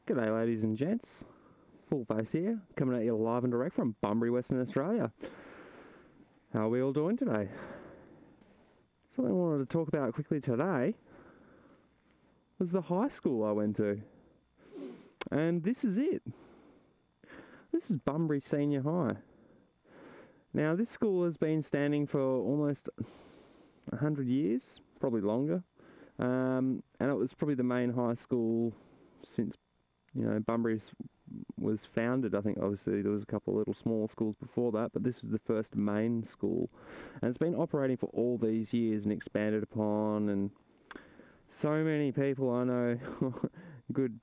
G'day ladies and gents, Full Face here, coming at you live and direct from Bunbury, Western Australia. How are we all doing today? Something I wanted to talk about quickly today was the high school I went to. And this is it. This is Bunbury Senior High. Now this school has been standing for almost 100 years, probably longer. And it was probably the main high school since Bunbury was founded. I think obviously there was a couple of little small schools before that, but this is the first main school, and it's been operating for all these years and expanded upon, and so many people I know, a good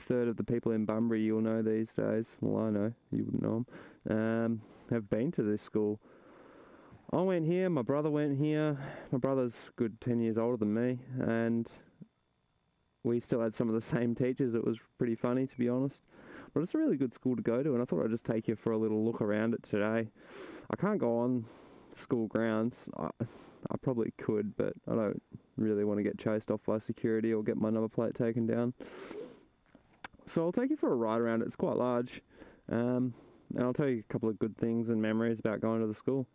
third of the people in Bunbury you'll know these days, well I know, you wouldn't know them, have been to this school. I went here, my brother went here, my brother's a good 10 years older than me, and we still had some of the same teachers. It was pretty funny, to be honest. But it's a really good school to go to, and I thought I'd just take you for a little look around it today. I can't go on school grounds. I probably could, but I don't really want to get chased off by security or get my number plate taken down. So I'll take you for a ride around it. It's quite large. And I'll tell you a couple of good things and memories about going to the school.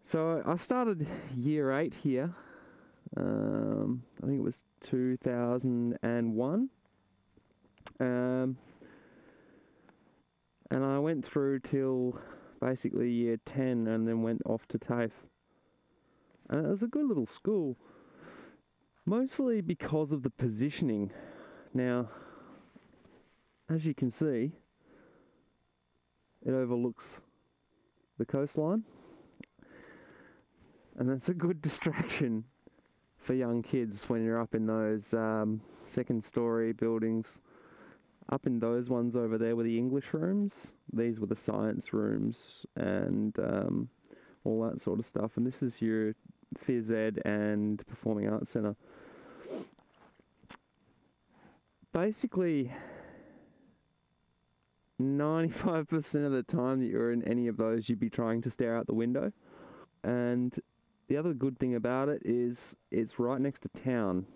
So I started year 8 here. I think it was 2001, and I went through till basically year 10 and then went off to TAFE, and it was a good little school, mostly because of the positioning. Now, as you can see, it overlooks the coastline, and that's a good distraction for young kids when you're up in those second story buildings. Up in those ones over there were the English rooms. These were the science rooms and all that sort of stuff. And this is your phys ed and performing arts centre. Basically, 95% of the time that you're in any of those, you'd be trying to stare out the window. And the other good thing about it is it's right next to town,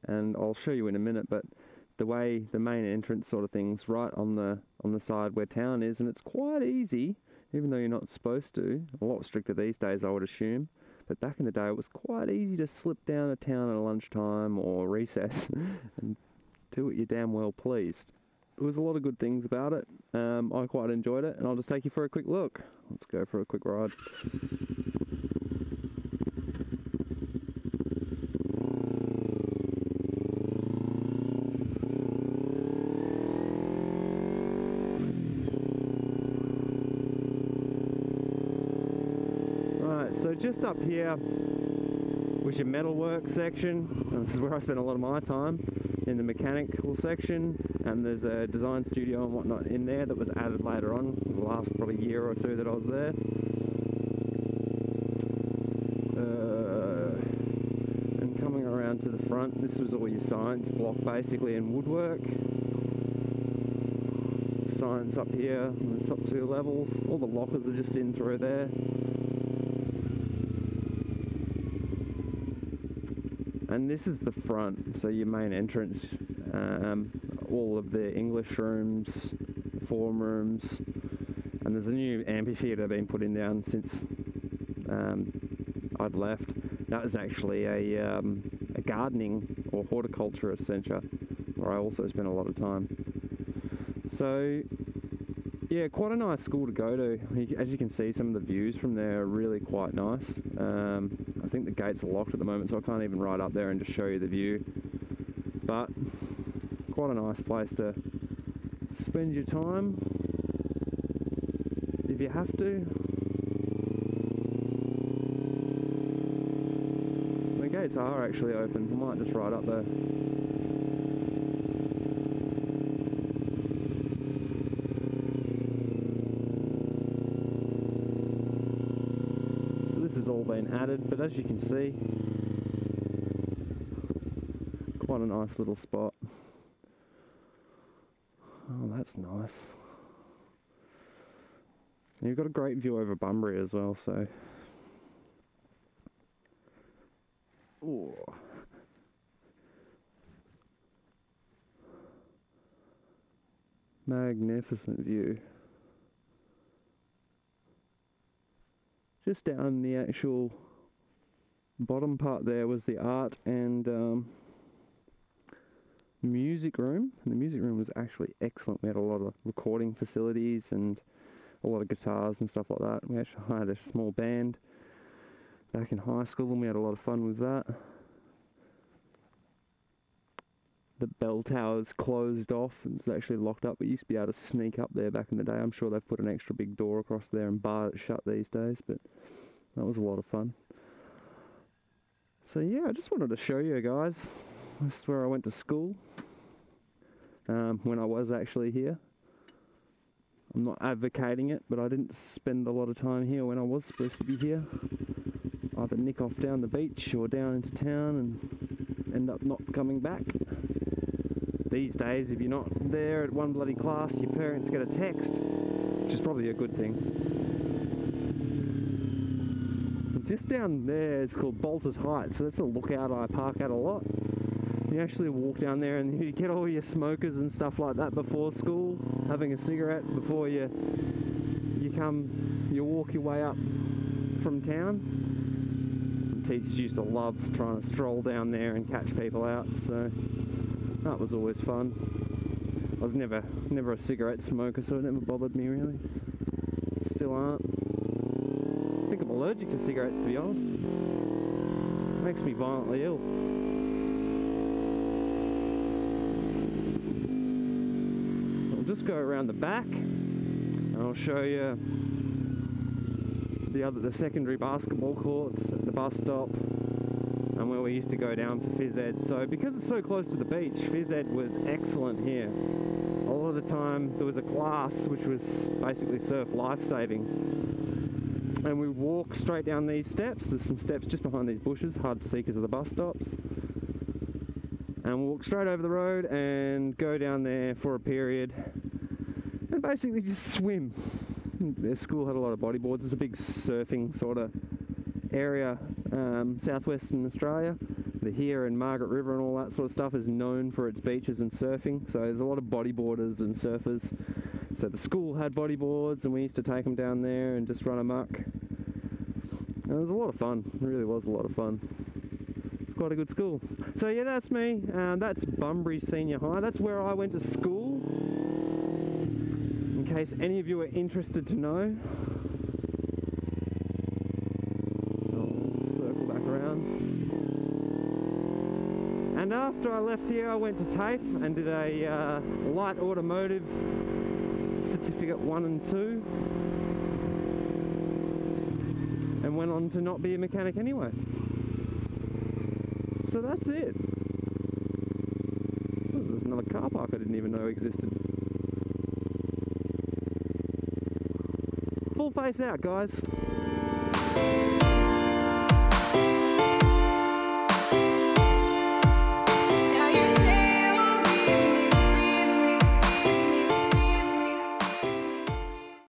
and I'll show you in a minute, but the way the main entrance sort of thing's right on the side where town is, and it's quite easy, even though you're not supposed to. A lot stricter these days, I would assume, but back in the day it was quite easy to slip down to town at lunchtime or recess and do what you're damn well pleased. There was a lot of good things about it. I quite enjoyed it, and I'll just take you for a quick look. Let's go for a quick ride. So just up here was your metalwork section, and this is where I spent a lot of my time, in the mechanical section, and there's a design studio and whatnot in there that was added later on, the last probably year or two that I was there. And coming around to the front, this was all your science block basically, and woodwork. Science up here on the top 2 levels, all the lockers are just in through there. And this is the front, so your main entrance, all of the English rooms, form rooms, and there's a new amphitheatre being put in down since I'd left. That was actually a gardening or horticulture centre where I also spent a lot of time. So yeah, quite a nice school to go to. As you can see, some of the views from there are really quite nice. I think the gates are locked at the moment, so I can't even ride up there and just show you the view. But quite a nice place to spend your time if you have to. The gates are actually open. I might just ride up there. This has all been added, but as you can see, quite a nice little spot. Oh, that's nice. And you've got a great view over Bunbury as well, so. Oh. Magnificent view. Just down the actual bottom part there was the art and music room. And the music room was actually excellent. We had a lot of recording facilities and a lot of guitars and stuff like that. We actually hired a small band back in high school and we had a lot of fun with that. The bell tower's closed off and it's actually locked up. We used to be able to sneak up there back in the day. I'm sure they've put an extra big door across there and barred it shut these days, but that was a lot of fun. So yeah, I just wanted to show you guys. This is where I went to school when I was actually here. I'm not advocating it, but I didn't spend a lot of time here when I was supposed to be here. Either nick off down the beach or down into town and end up not coming back. These days, if you're not there at one bloody class, your parents get a text, which is probably a good thing. Just down there, it's called Bolter's Heights, so that's a lookout I park at a lot. You actually walk down there and you get all your smokers and stuff like that before school, having a cigarette before you walk your way up from town. Teachers used to love trying to stroll down there and catch people out, so that was always fun. I was never a cigarette smoker, so it never bothered me really. Still aren't. I think I'm allergic to cigarettes, to be honest. It makes me violently ill. I'll just go around the back and I'll show you the secondary basketball courts, the bus stop, and where we used to go down for phys ed. So because it's so close to the beach, phys ed was excellent here. A lot of the time there was a class which was basically surf lifesaving, and we walk straight down these steps. There's some steps just behind these bushes, hard to see because of the bus stops, and we'll walk straight over the road and go down there for a period and basically just swim. Their school had a lot of bodyboards. It's a big surfing sort of area, southwestern Australia. The here and Margaret River and all that sort of stuff is known for its beaches and surfing, so there's a lot of bodyboarders and surfers. So the school had bodyboards and we used to take them down there and just run amok. And it was a lot of fun. It really was a lot of fun. It's quite a good school. So yeah, that's me. That's Bunbury Senior High. That's where I went to school, in case any of you are interested to know. I'll circle back around. And after I left here, I went to TAFE and did a light automotive certificate 1 and 2, and went on to not be a mechanic anyway. So that's it. There's another car park I didn't even know existed. Full face out, guys.